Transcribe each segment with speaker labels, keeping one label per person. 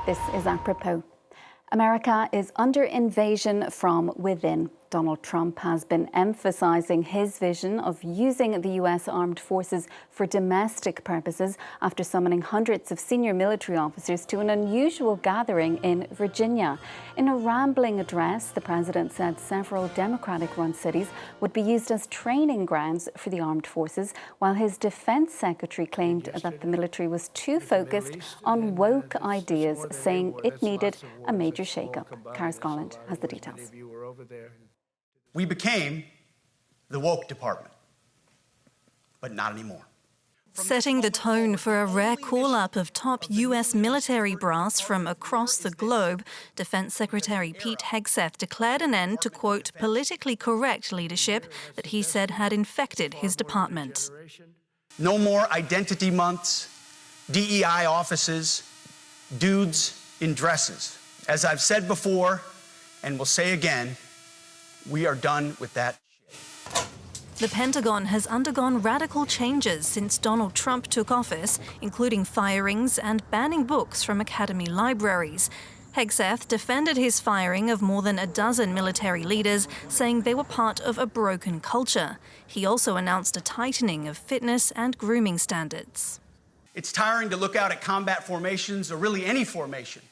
Speaker 1: This is Apropos. America is under invasion from within. Donald Trump has been emphasising his vision of using the US armed forces for domestic purposes after summoning hundreds of senior military officers to an unusual gathering in Virginia. In a rambling address, the president said several Democratic-run cities would be used as training grounds for the armed forces, while his defence secretary claimed that the military was too focused on woke ideas, saying it needed a major shake-up. Cara Scotland has the details.
Speaker 2: We became the woke department, but not anymore.
Speaker 3: Setting the tone for a rare call-up of top US military brass from across the globe, Defence Secretary Pete Hegseth declared an end to, quote, politically correct leadership that he said had infected his department.
Speaker 2: No more identity months, DEI offices, dudes in dresses. As I've said before, and will say again, we are done with that shit.
Speaker 3: The Pentagon has undergone radical changes since Donald Trump took office, including firings and banning books from academy libraries. Hegseth defended his firing of more than a dozen military leaders, saying they were part of a broken culture. He also announced a tightening of fitness and grooming standards.
Speaker 2: It's tiring to look out at combat formations, or really any formation,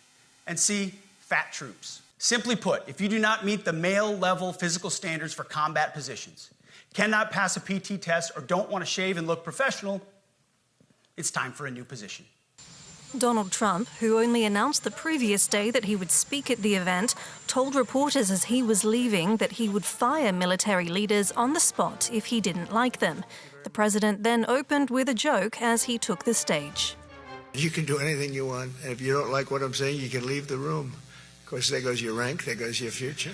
Speaker 2: and see fat troops. Simply put, if you do not meet the male-level physical standards for combat positions, cannot pass a PT test, or don't want to shave and look professional, it's time for a new position.
Speaker 3: Donald Trump, who only announced the previous day that he would speak at the event, told reporters as he was leaving that he would fire military leaders on the spot if he didn't like them. The president then opened with a joke as he took the stage.
Speaker 4: You can do anything you want, and if you don't like what I'm saying, you can leave the room. Of course, there goes your rank, there goes your future.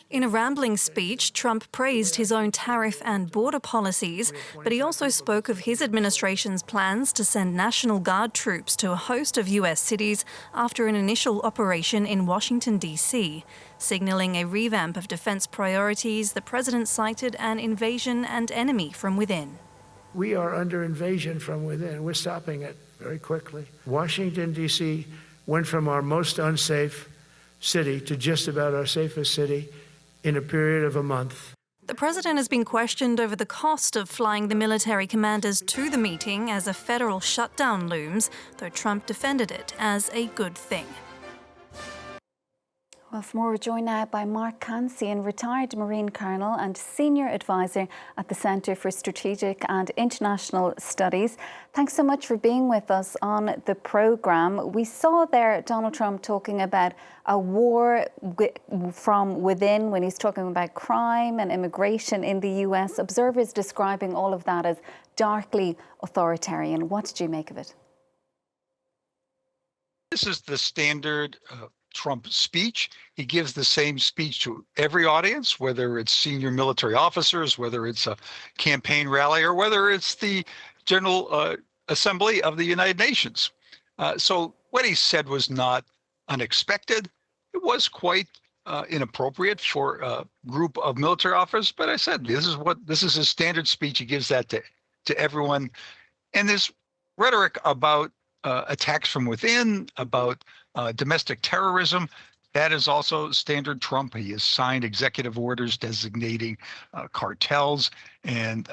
Speaker 3: In a rambling speech, Trump praised his own tariff and border policies, but he also spoke of his administration's plans to send National Guard troops to a host of US cities after an initial operation in Washington, D.C. Signaling a revamp of defense priorities, the president cited an invasion and enemy from within.
Speaker 5: We are under invasion from within. We're stopping it very quickly. Washington, D.C. went from our most unsafe city to just about our safest city in a period of a month.
Speaker 3: The president has been questioned over the cost of flying the military commanders to the meeting as a federal shutdown looms, though Trump defended it as a good thing.
Speaker 1: Well, for more, we're joined now by Mark Cancian, retired Marine Colonel and Senior Advisor at the Centre for Strategic and International Studies. Thanks so much for being with us on the programme. We saw there Donald Trump talking about a war from within when he's talking about crime and immigration in the US. Observers describing all of that as darkly authoritarian. What did you make of it?
Speaker 6: This is the standard Trump speech. He gives the same speech to every audience, whether it's senior military officers, whether it's a campaign rally, or whether it's the General Assembly of the United Nations. So what he said was not unexpected. It was quite inappropriate for a group of military officers, but I said this is his standard speech. He gives that to everyone. And this rhetoric about attacks from within, about domestic terrorism, that is also standard Trump. He has signed executive orders designating cartels and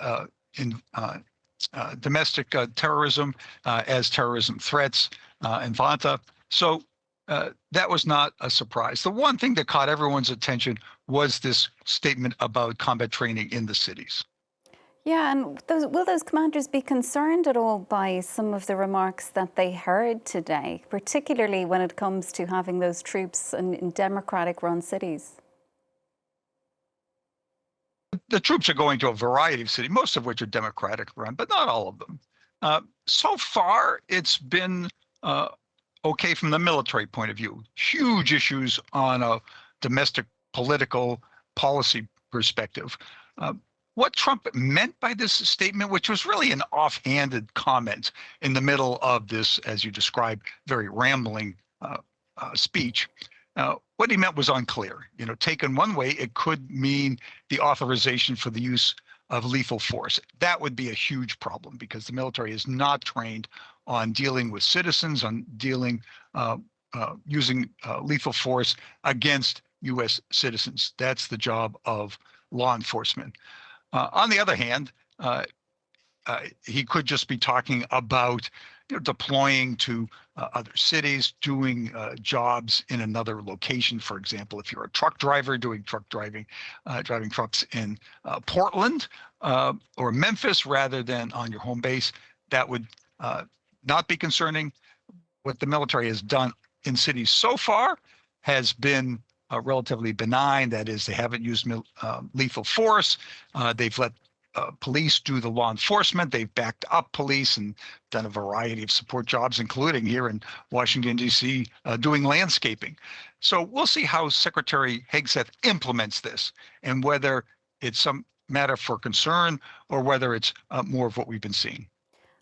Speaker 6: domestic terrorism as terrorism threats and Vanta. So that was not a surprise. The one thing that caught everyone's attention was this statement about combat training in the cities.
Speaker 1: Yeah, and will those commanders be concerned at all by some of the remarks that they heard today, particularly when it comes to having those troops in Democratic-run cities?
Speaker 6: The troops are going to a variety of cities, most of which are Democratic-run, but not all of them. So far, it's been okay from the military point of view. Huge issues on a domestic political policy perspective. What Trump meant by this statement, which was really an offhanded comment in the middle of this, as you described, very rambling speech, what he meant was unclear. You know, taken one way, it could mean the authorization for the use of lethal force. That would be a huge problem because the military is not trained on dealing with citizens, on dealing using lethal force against U.S. citizens. That's the job of law enforcement. On the other hand, he could just be talking about deploying to other cities, doing jobs in another location. For example, if you're a truck driver doing truck driving, driving trucks in Portland or Memphis rather than on your home base, that would not be concerning. What the military has done in cities so far has been relatively benign. That is, they haven't used lethal force. They've let police do the law enforcement. They've backed up police and done a variety of support jobs, including here in Washington, D.C., doing landscaping. So we'll see how Secretary Hegseth implements this and whether it's some matter for concern or whether it's more of what we've been seeing.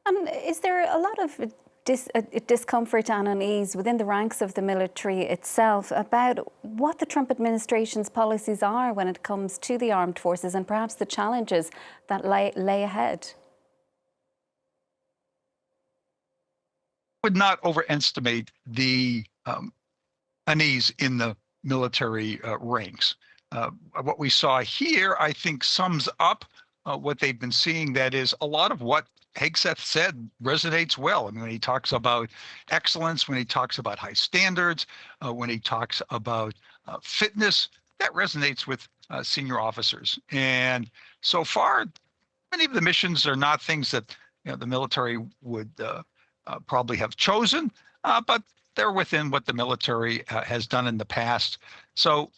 Speaker 1: And is there a lot of discomfort and unease within the ranks of the military itself about what the Trump administration's policies are when it comes to the armed forces and perhaps the challenges that lay ahead?
Speaker 6: I would not overestimate the unease in the military ranks. What we saw here, I think, sums up what they've been seeing. That is, a lot of what Hegseth said resonates well. I mean, when he talks about excellence, when he talks about high standards, when he talks about fitness, that resonates with senior officers. And so far, many of the missions are not things that the military would probably have chosen, but they're within what the military has done in the past. So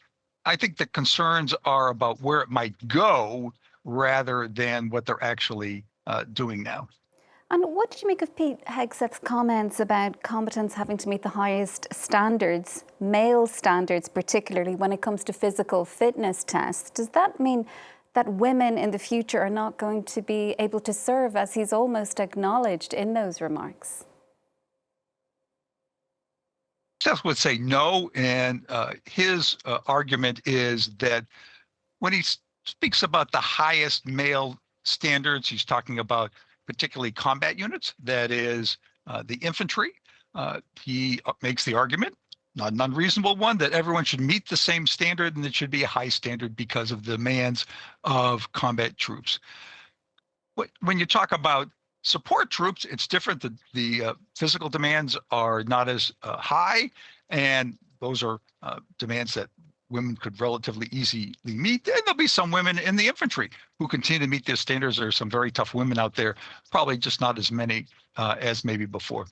Speaker 6: I think the concerns are about where it might go rather than what they're actually doing now.
Speaker 1: And what did you make of Pete Hegseth's comments about combatants having to meet the highest standards, male standards particularly, when it comes to physical fitness tests? Does that mean that women in the future are not going to be able to serve, as he's almost acknowledged in those remarks?
Speaker 6: Seth would say no, and his argument is that when he speaks about the highest male standards, he's talking about particularly combat units, that is the infantry. He makes the argument, not an unreasonable one, that everyone should meet the same standard and it should be a high standard because of the demands of combat troops. When you talk about support troops, it's different. The physical demands are not as high, and those are demands that women could relatively easily meet. And there'll be some women in the infantry who continue to meet their standards. There are some very tough women out there, probably just not as many as maybe before.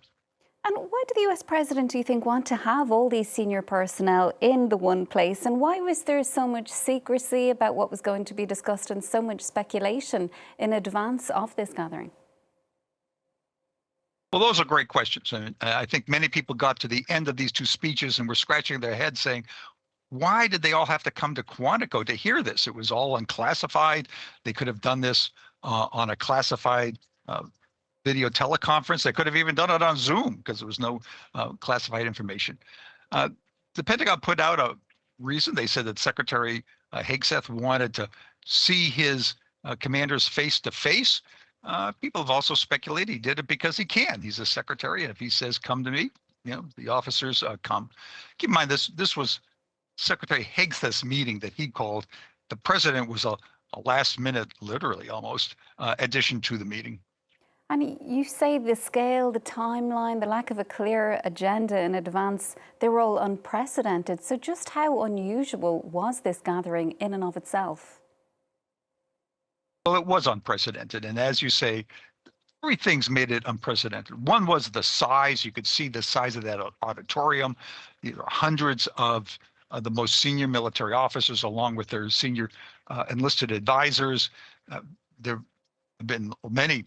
Speaker 1: And why did the US president, do you think, want to have all these senior personnel in the one place? And why was there so much secrecy about what was going to be discussed and so much speculation in advance of this gathering?
Speaker 6: Well, those are great questions. And I think many people got to the end of these two speeches and were scratching their heads saying, why did they all have to come to Quantico to hear this? It was all unclassified. They could have done this on a classified video teleconference. They could have even done it on Zoom because there was no classified information. The Pentagon put out a reason. They said that Secretary Hegseth wanted to see his commanders face to face. People have also speculated he did it because he can. He's a secretary, and if he says, come to me, the officers come. Keep in mind, this was Secretary Hegseth's meeting that he called. The president was a last minute, literally almost, addition to the meeting.
Speaker 1: And you say the scale, the timeline, the lack of a clear agenda in advance, they were all unprecedented. So just how unusual was this gathering in and of itself?
Speaker 6: Well, it was unprecedented. And as you say, three things made it unprecedented. One was the size. You could see the size of that auditorium. Hundreds of the most senior military officers, along with their senior enlisted advisors. There have been many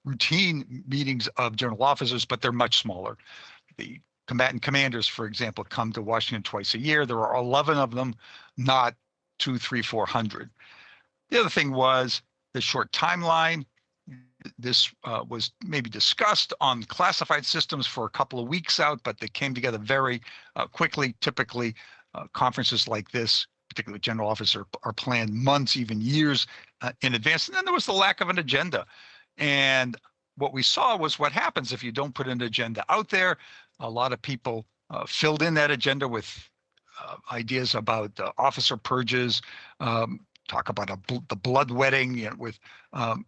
Speaker 6: routine meetings of general officers, but they're much smaller. The combatant commanders, for example, come to Washington twice a year. There are 11 of them, not 200, 300, 400. The other thing was the short timeline. This was maybe discussed on classified systems for a couple of weeks out, but they came together very quickly. Typically, conferences like this, particularly with general officers, are planned months, even years in advance. And then there was the lack of an agenda. And what we saw was what happens if you don't put an agenda out there. A lot of people filled in that agenda with ideas about officer purges, talk about the bloodletting, with um,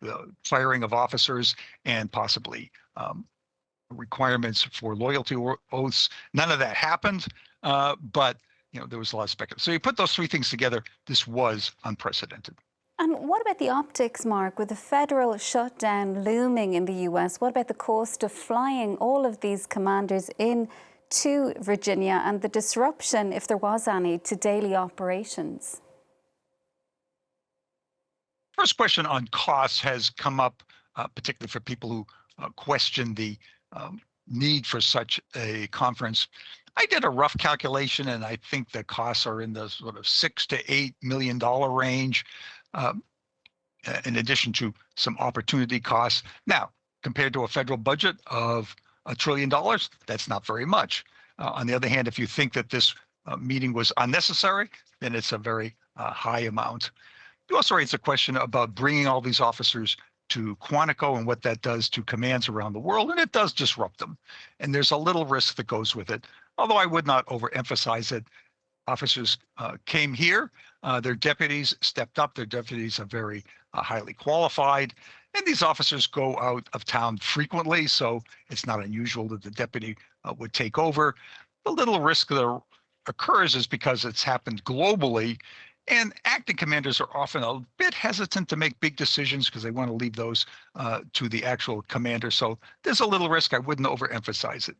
Speaker 6: the firing of officers and possibly requirements for loyalty oaths. None of that happened, but there was a lot of speculation. So you put those three things together, this was unprecedented.
Speaker 1: And what about the optics, Mark? With the federal shutdown looming in the US, what about the cost of flying all of these commanders in to Virginia and the disruption, if there was any, to daily operations?
Speaker 6: First question on costs has come up, particularly for people who question the need for such a conference. I did a rough calculation, and I think the costs are in the sort of $6 to $8 million range, in addition to some opportunity costs. Now, compared to a federal budget of $1 trillion, that's not very much. On the other hand, if you think that this meeting was unnecessary, then it's a very high amount. You also raised a question about bringing all these officers to Quantico and what that does to commands around the world, and it does disrupt them. And there's a little risk that goes with it, although I would not overemphasize it. Officers came here, their deputies stepped up, their deputies are very highly qualified, and these officers go out of town frequently, so it's not unusual that the deputy would take over. The little risk that occurs is because it's happened globally, and acting commanders are often a bit hesitant to make big decisions because they want to leave those to the actual commander. So there's a little risk. I wouldn't overemphasize it.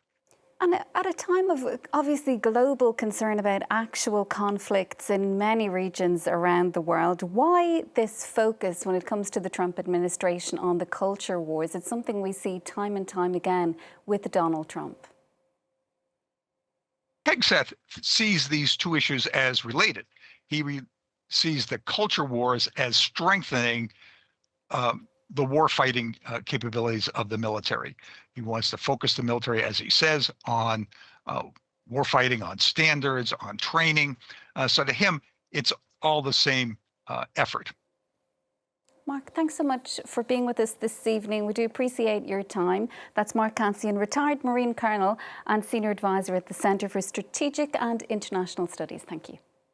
Speaker 1: And at a time of obviously global concern about actual conflicts in many regions around the world, why this focus when it comes to the Trump administration on the culture wars? It's something we see time and time again with Donald Trump.
Speaker 6: Hegseth sees these two issues as related. He sees the culture wars as strengthening the war-fighting capabilities of the military. He wants to focus the military, as he says, on war-fighting, on standards, on training. So to him, it's all the same effort.
Speaker 1: Mark, thanks so much for being with us this evening. We do appreciate your time. That's Mark Cancian, retired Marine Colonel and Senior Advisor at the Centre for Strategic and International Studies. Thank you.